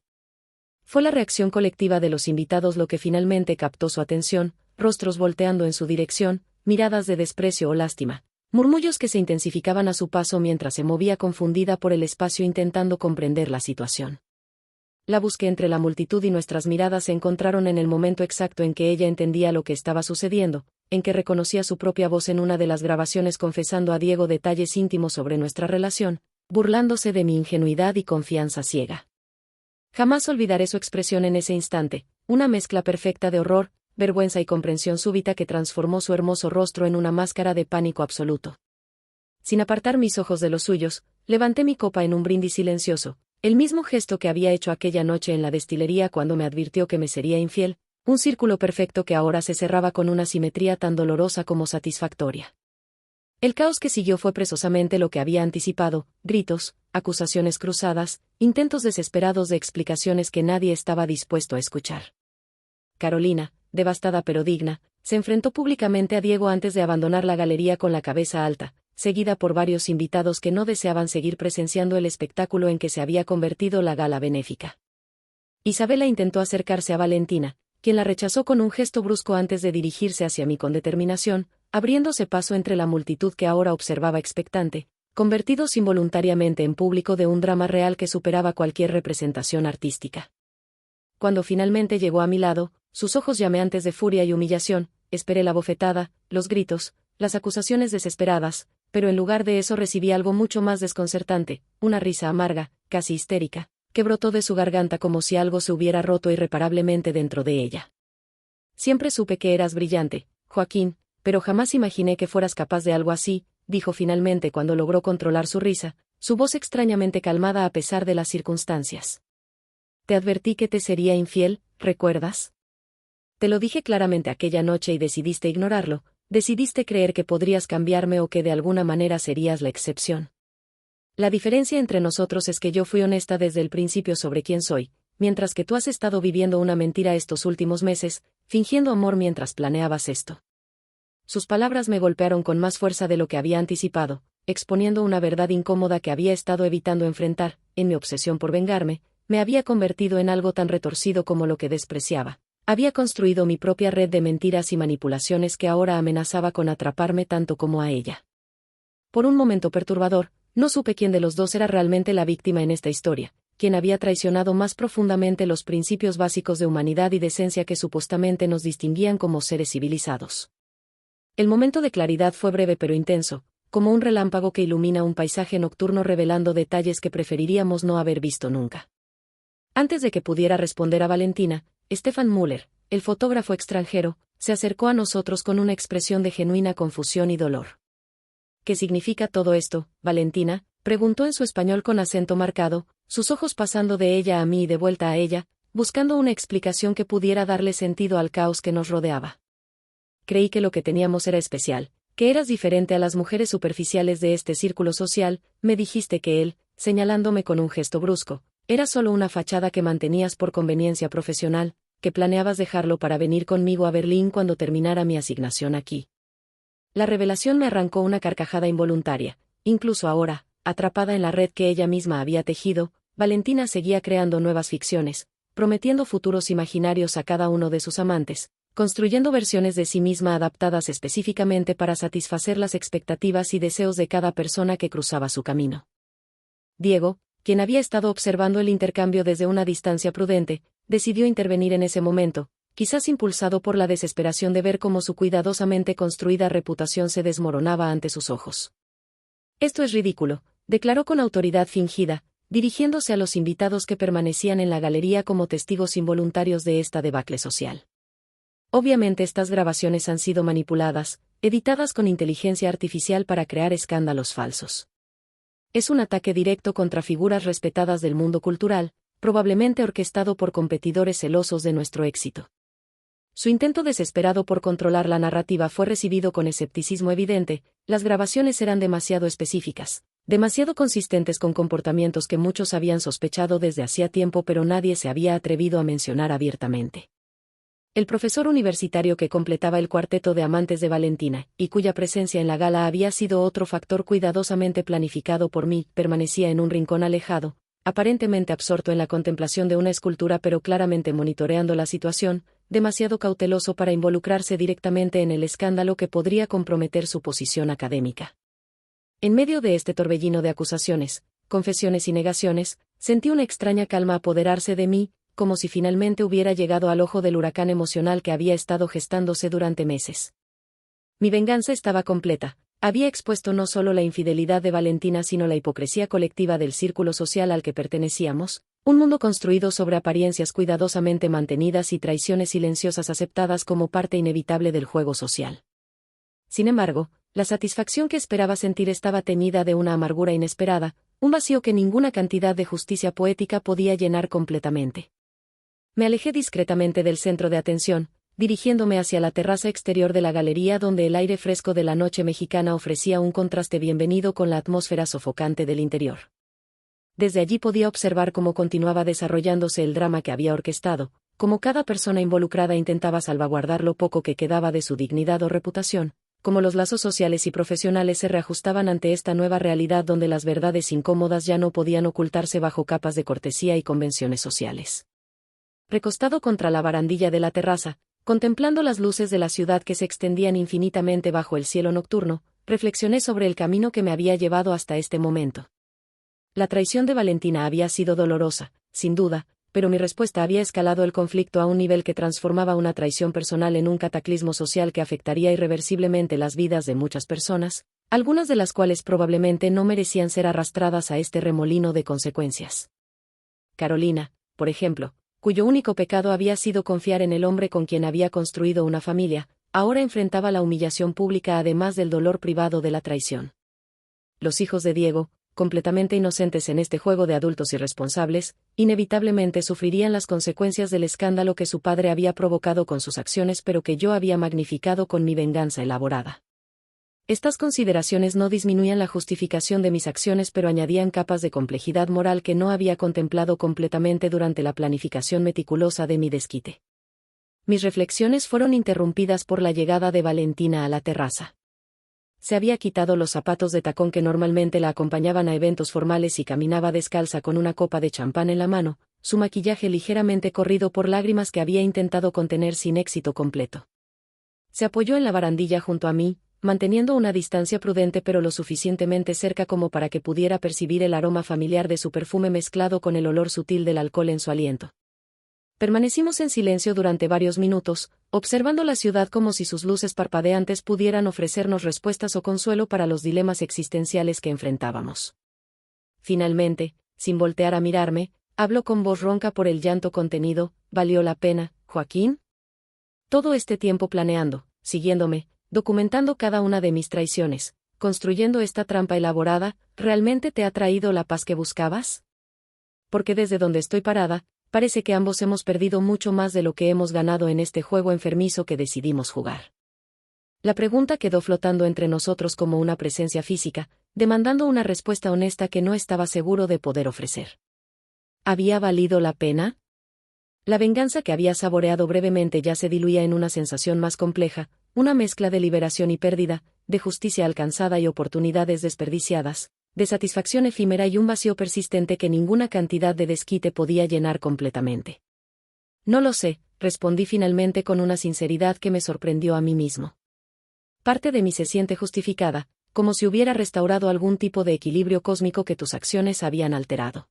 [SPEAKER 1] Fue la reacción colectiva de los invitados lo que finalmente captó su atención, rostros volteando en su dirección, miradas de desprecio o lástima, murmullos que se intensificaban a su paso mientras se movía confundida por el espacio intentando comprender la situación. La busqué entre la multitud y nuestras miradas se encontraron en el momento exacto en que ella entendía lo que estaba sucediendo, en que reconocía su propia voz en una de las grabaciones confesando a Diego detalles íntimos sobre nuestra relación, burlándose de mi ingenuidad y confianza ciega. Jamás olvidaré su expresión en ese instante, una mezcla perfecta de horror, vergüenza y comprensión súbita que transformó su hermoso rostro en una máscara de pánico absoluto. Sin apartar mis ojos de los suyos, levanté mi copa en un brindis silencioso, el mismo gesto que había hecho aquella noche en la destilería cuando me advirtió que me sería infiel, un círculo perfecto que ahora se cerraba con una simetría tan dolorosa como satisfactoria. El caos que siguió fue precisamente lo que había anticipado, gritos, acusaciones cruzadas, intentos desesperados de explicaciones que nadie estaba dispuesto a escuchar. Carolina, devastada pero digna, se enfrentó públicamente a Diego antes de abandonar la galería con la cabeza alta, seguida por varios invitados que no deseaban seguir presenciando el espectáculo en que se había convertido la gala benéfica. Isabela intentó acercarse a Valentina, quien la rechazó con un gesto brusco antes de dirigirse hacia mí con determinación, abriéndose paso entre la multitud que ahora observaba expectante, convertidos involuntariamente en público de un drama real que superaba cualquier representación artística. Cuando finalmente llegó a mi lado, sus ojos llameantes de furia y humillación, esperé la bofetada, los gritos, las acusaciones desesperadas, pero en lugar de eso recibí algo mucho más desconcertante, una risa amarga, casi histérica, que brotó de su garganta como si algo se hubiera roto irreparablemente dentro de ella. Siempre supe que eras brillante, Joaquín, pero jamás imaginé que fueras capaz de algo así, dijo finalmente cuando logró controlar su risa, su voz extrañamente calmada a pesar de las circunstancias. Te advertí que te sería infiel, ¿recuerdas? Te lo dije claramente aquella noche y decidiste ignorarlo, decidiste creer que podrías cambiarme o que de alguna manera serías la excepción. La diferencia entre nosotros es que yo fui honesta desde el principio sobre quién soy, mientras que tú has estado viviendo una mentira estos últimos meses, fingiendo amor mientras planeabas esto. Sus palabras me golpearon con más fuerza de lo que había anticipado, exponiendo una verdad incómoda que había estado evitando enfrentar. En mi obsesión por vengarme, me había convertido en algo tan retorcido como lo que despreciaba. Había construido mi propia red de mentiras y manipulaciones que ahora amenazaba con atraparme tanto como a ella. Por un momento perturbador, no supe quién de los dos era realmente la víctima en esta historia, quién había traicionado más profundamente los principios básicos de humanidad y decencia que supuestamente nos distinguían como seres civilizados. El momento de claridad fue breve pero intenso, como un relámpago que ilumina un paisaje nocturno revelando detalles que preferiríamos no haber visto nunca. Antes de que pudiera responder a Valentina, Stefan Müller, el fotógrafo extranjero, se acercó a nosotros con una expresión de genuina confusión y dolor. ¿qué significa todo esto, Valentina?, preguntó en su español con acento marcado, sus ojos pasando de ella a mí y de vuelta a ella, buscando una explicación que pudiera darle sentido al caos que nos rodeaba. Creí que lo que teníamos era especial, que eras diferente a las mujeres superficiales de este círculo social. Me dijiste que él, señalándome con un gesto brusco, era solo una fachada que mantenías por conveniencia profesional, que planeabas dejarlo para venir conmigo a Berlín cuando terminara mi asignación aquí. La revelación me arrancó una carcajada involuntaria. Incluso ahora, atrapada en la red que ella misma había tejido, Valentina seguía creando nuevas ficciones, prometiendo futuros imaginarios a cada uno de sus amantes, construyendo versiones de sí misma adaptadas específicamente para satisfacer las expectativas y deseos de cada persona que cruzaba su camino. Diego, quien había estado observando el intercambio desde una distancia prudente, decidió intervenir en ese momento, quizás impulsado por la desesperación de ver cómo su cuidadosamente construida reputación se desmoronaba ante sus ojos. «Esto es ridículo», declaró con autoridad fingida, dirigiéndose a los invitados que permanecían en la galería como testigos involuntarios de esta debacle social. «Obviamente estas grabaciones han sido manipuladas, editadas con inteligencia artificial para crear escándalos falsos. Es un ataque directo contra figuras respetadas del mundo cultural, probablemente orquestado por competidores celosos de nuestro éxito». Su intento desesperado por controlar la narrativa fue recibido con escepticismo evidente. Las grabaciones eran demasiado específicas, demasiado consistentes con comportamientos que muchos habían sospechado desde hacía tiempo pero nadie se había atrevido a mencionar abiertamente. El profesor universitario que completaba el cuarteto de amantes de Valentina, y cuya presencia en la gala había sido otro factor cuidadosamente planificado por mí, permanecía en un rincón alejado, aparentemente absorto en la contemplación de una escultura pero claramente monitoreando la situación, demasiado cauteloso para involucrarse directamente en el escándalo que podría comprometer su posición académica. En medio de este torbellino de acusaciones, confesiones y negaciones, sentí una extraña calma apoderarse de mí, como si finalmente hubiera llegado al ojo del huracán emocional que había estado gestándose durante meses. Mi venganza estaba completa. Había expuesto no solo la infidelidad de Valentina sino la hipocresía colectiva del círculo social al que pertenecíamos, un mundo construido sobre apariencias cuidadosamente mantenidas y traiciones silenciosas aceptadas como parte inevitable del juego social. Sin embargo, la satisfacción que esperaba sentir estaba teñida de una amargura inesperada, un vacío que ninguna cantidad de justicia poética podía llenar completamente. Me alejé discretamente del centro de atención, dirigiéndome hacia la terraza exterior de la galería donde el aire fresco de la noche mexicana ofrecía un contraste bienvenido con la atmósfera sofocante del interior. Desde allí podía observar cómo continuaba desarrollándose el drama que había orquestado, cómo cada persona involucrada intentaba salvaguardar lo poco que quedaba de su dignidad o reputación, cómo los lazos sociales y profesionales se reajustaban ante esta nueva realidad donde las verdades incómodas ya no podían ocultarse bajo capas de cortesía y convenciones sociales. Recostado contra la barandilla de la terraza, contemplando las luces de la ciudad que se extendían infinitamente bajo el cielo nocturno, reflexioné sobre el camino que me había llevado hasta este momento. La traición de Valentina había sido dolorosa, sin duda, pero mi respuesta había escalado el conflicto a un nivel que transformaba una traición personal en un cataclismo social que afectaría irreversiblemente las vidas de muchas personas, algunas de las cuales probablemente no merecían ser arrastradas a este remolino de consecuencias. Carolina, por ejemplo, cuyo único pecado había sido confiar en el hombre con quien había construido una familia, ahora enfrentaba la humillación pública además del dolor privado de la traición. Los hijos de Diego, completamente inocentes en este juego de adultos irresponsables, inevitablemente sufrirían las consecuencias del escándalo que su padre había provocado con sus acciones pero que yo había magnificado con mi venganza elaborada. Estas consideraciones no disminuían la justificación de mis acciones pero añadían capas de complejidad moral que no había contemplado completamente durante la planificación meticulosa de mi desquite. Mis reflexiones fueron interrumpidas por la llegada de Valentina a la terraza. Se había quitado los zapatos de tacón que normalmente la acompañaban a eventos formales y caminaba descalza con una copa de champán en la mano, su maquillaje ligeramente corrido por lágrimas que había intentado contener sin éxito completo. Se apoyó en la barandilla junto a mí, manteniendo una distancia prudente pero lo suficientemente cerca como para que pudiera percibir el aroma familiar de su perfume mezclado con el olor sutil del alcohol en su aliento. Permanecimos en silencio durante varios minutos, observando la ciudad como si sus luces parpadeantes pudieran ofrecernos respuestas o consuelo para los dilemas existenciales que enfrentábamos. Finalmente, sin voltear a mirarme, habló con voz ronca por el llanto contenido: ¿valió la pena, Joaquín? Todo este tiempo planeando, siguiéndome, documentando cada una de mis traiciones, construyendo esta trampa elaborada, ¿realmente te ha traído la paz que buscabas? Porque desde donde estoy parada, parece que ambos hemos perdido mucho más de lo que hemos ganado en este juego enfermizo que decidimos jugar. La pregunta quedó flotando entre nosotros como una presencia física, demandando una respuesta honesta que no estaba seguro de poder ofrecer. ¿Había valido la pena? La venganza que había saboreado brevemente ya se diluía en una sensación más compleja, una mezcla de liberación y pérdida, de justicia alcanzada y oportunidades desperdiciadas, de satisfacción efímera y un vacío persistente que ninguna cantidad de desquite podía llenar completamente. No lo sé, respondí finalmente con una sinceridad que me sorprendió a mí mismo. Parte de mí se siente justificada, como si hubiera restaurado algún tipo de equilibrio cósmico que tus acciones habían alterado.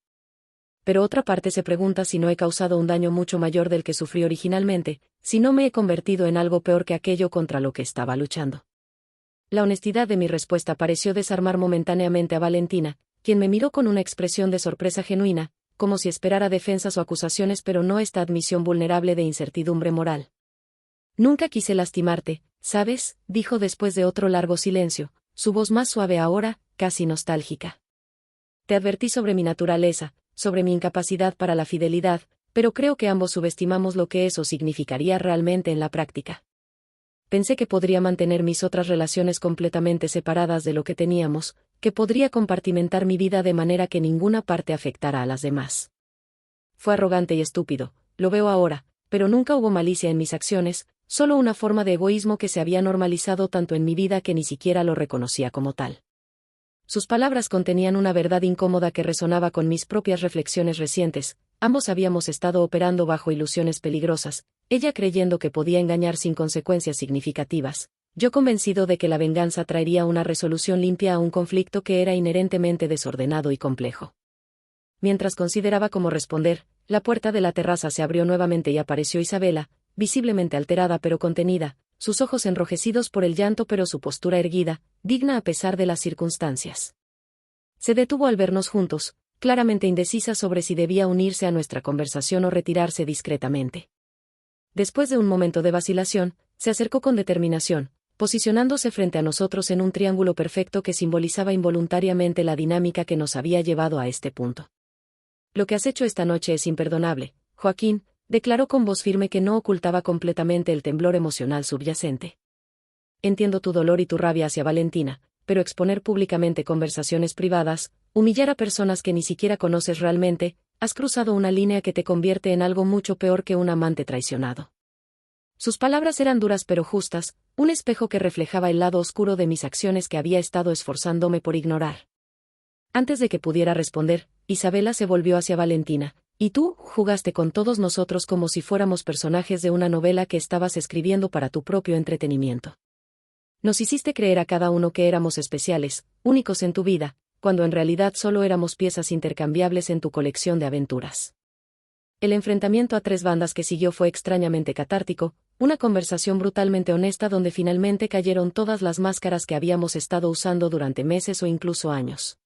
[SPEAKER 1] Pero otra parte se pregunta si no he causado un daño mucho mayor del que sufrí originalmente, si no me he convertido en algo peor que aquello contra lo que estaba luchando. La honestidad de mi respuesta pareció desarmar momentáneamente a Valentina, quien me miró con una expresión de sorpresa genuina, como si esperara defensas o acusaciones, pero no esta admisión vulnerable de incertidumbre moral. Nunca quise lastimarte, ¿sabes?, dijo después de otro largo silencio, su voz más suave ahora, casi nostálgica. Te advertí sobre mi naturaleza, sobre mi incapacidad para la fidelidad, pero creo que ambos subestimamos lo que eso significaría realmente en la práctica. Pensé que podría mantener mis otras relaciones completamente separadas de lo que teníamos, que podría compartimentar mi vida de manera que ninguna parte afectara a las demás. Fue arrogante y estúpido, lo veo ahora, pero nunca hubo malicia en mis acciones, solo una forma de egoísmo que se había normalizado tanto en mi vida que ni siquiera lo reconocía como tal. Sus palabras contenían una verdad incómoda que resonaba con mis propias reflexiones recientes. Ambos habíamos estado operando bajo ilusiones peligrosas, ella creyendo que podía engañar sin consecuencias significativas, yo convencido de que la venganza traería una resolución limpia a un conflicto que era inherentemente desordenado y complejo. Mientras consideraba cómo responder, la puerta de la terraza se abrió nuevamente y apareció Isabela, visiblemente alterada pero contenida, sus ojos enrojecidos por el llanto pero su postura erguida, digna a pesar de las circunstancias. Se detuvo al vernos juntos, claramente indecisa sobre si debía unirse a nuestra conversación o retirarse discretamente. Después de un momento de vacilación, se acercó con determinación, posicionándose frente a nosotros en un triángulo perfecto que simbolizaba involuntariamente la dinámica que nos había llevado a este punto. Lo que has hecho esta noche es imperdonable, Joaquín, declaró con voz firme que no ocultaba completamente el temblor emocional subyacente. Entiendo tu dolor y tu rabia hacia Valentina, pero exponer públicamente conversaciones privadas, humillar a personas que ni siquiera conoces realmente, has cruzado una línea que te convierte en algo mucho peor que un amante traicionado. Sus palabras eran duras pero justas, un espejo que reflejaba el lado oscuro de mis acciones que había estado esforzándome por ignorar. Antes de que pudiera responder, Isabela se volvió hacia Valentina. Y tú, jugaste con todos nosotros como si fuéramos personajes de una novela que estabas escribiendo para tu propio entretenimiento. Nos hiciste creer a cada uno que éramos especiales, únicos en tu vida, cuando en realidad solo éramos piezas intercambiables en tu colección de aventuras. El enfrentamiento a tres bandas que siguió fue extrañamente catártico, una conversación brutalmente honesta donde finalmente cayeron todas las máscaras que habíamos estado usando durante meses o incluso años.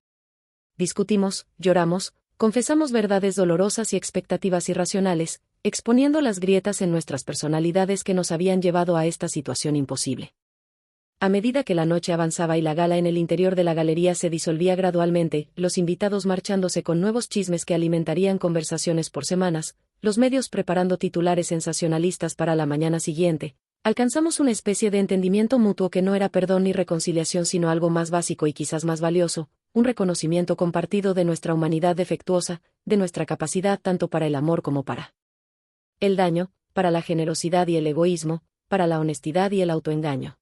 [SPEAKER 1] Discutimos, lloramos, confesamos verdades dolorosas y expectativas irracionales, exponiendo las grietas en nuestras personalidades que nos habían llevado a esta situación imposible. A medida que la noche avanzaba y la gala en el interior de la galería se disolvía gradualmente, los invitados marchándose con nuevos chismes que alimentarían conversaciones por semanas, los medios preparando titulares sensacionalistas para la mañana siguiente, alcanzamos una especie de entendimiento mutuo que no era perdón ni reconciliación sino algo más básico y quizás más valioso, un reconocimiento compartido de nuestra humanidad defectuosa, de nuestra capacidad tanto para el amor como para el daño, para la generosidad y el egoísmo, para la honestidad y el autoengaño.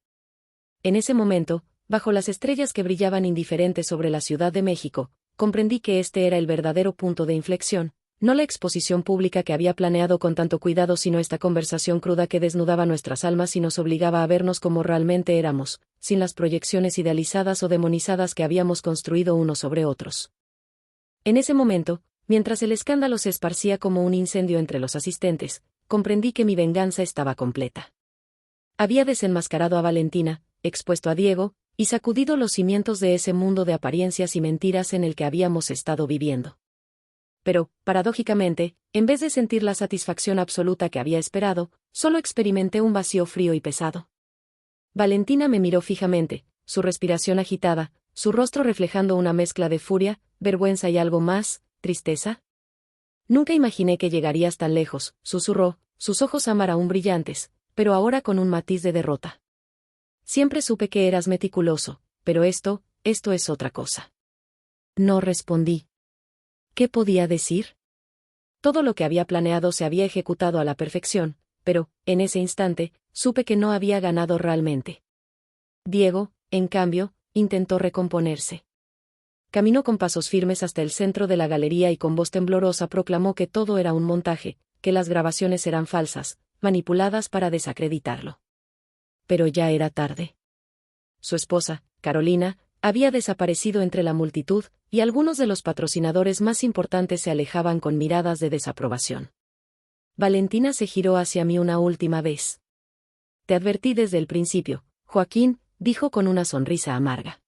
[SPEAKER 1] En ese momento, bajo las estrellas que brillaban indiferentes sobre la Ciudad de México, comprendí que este era el verdadero punto de inflexión, no la exposición pública que había planeado con tanto cuidado, sino esta conversación cruda que desnudaba nuestras almas y nos obligaba a vernos como realmente éramos, sin las proyecciones idealizadas o demonizadas que habíamos construido unos sobre otros. En ese momento, mientras el escándalo se esparcía como un incendio entre los asistentes, comprendí que mi venganza estaba completa. Había desenmascarado a Valentina, expuesto a Diego, y sacudido los cimientos de ese mundo de apariencias y mentiras en el que habíamos estado viviendo. Pero, paradójicamente, en vez de sentir la satisfacción absoluta que había esperado, solo experimenté un vacío frío y pesado. Valentina me miró fijamente, su respiración agitada, su rostro reflejando una mezcla de furia, vergüenza y algo más, tristeza. Nunca imaginé que llegarías tan lejos, susurró, sus ojos ámbar aún brillantes, pero ahora con un matiz de derrota. Siempre supe que eras meticuloso, pero esto es otra cosa. No respondí. ¿Qué podía decir? Todo lo que había planeado se había ejecutado a la perfección, pero, en ese instante, supe que no había ganado realmente. Diego, en cambio, intentó recomponerse. Caminó con pasos firmes hasta el centro de la galería y con voz temblorosa proclamó que todo era un montaje, que las grabaciones eran falsas, manipuladas para desacreditarlo. Pero ya era tarde. Su esposa, Carolina, había desaparecido entre la multitud, y algunos de los patrocinadores más importantes se alejaban con miradas de desaprobación. Valentina se giró hacia mí una última vez. Te advertí desde el principio, Joaquín, dijo con una sonrisa amarga.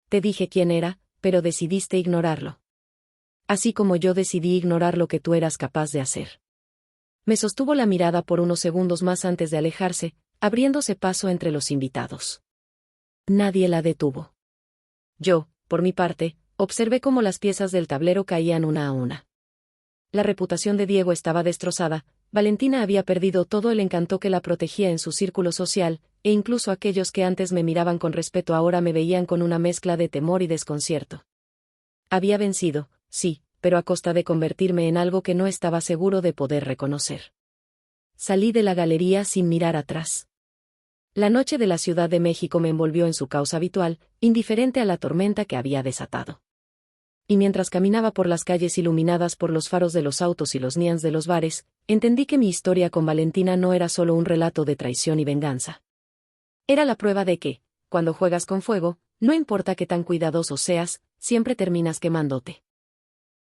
[SPEAKER 1] Te dije quién era, pero decidiste ignorarlo. Así como yo decidí ignorar lo que tú eras capaz de hacer. Me sostuvo la mirada por unos segundos más antes de alejarse, abriéndose paso entre los invitados. Nadie la detuvo. Yo, por mi parte, observé cómo las piezas del tablero caían una a una. La reputación de Diego estaba destrozada, Valentina había perdido todo el encanto que la protegía en su círculo social, e incluso aquellos que antes me miraban con respeto ahora me veían con una mezcla de temor y desconcierto. Había vencido, sí, pero a costa de convertirme en algo que no estaba seguro de poder reconocer. Salí de la galería sin mirar atrás. La noche de la Ciudad de México me envolvió en su caos habitual, indiferente a la tormenta que había desatado. Y mientras caminaba por las calles iluminadas por los faros de los autos y los neons de los bares, entendí que mi historia con Valentina no era solo un relato de traición y venganza. Era la prueba de que, cuando juegas con fuego, no importa qué tan cuidadoso seas, siempre terminas quemándote.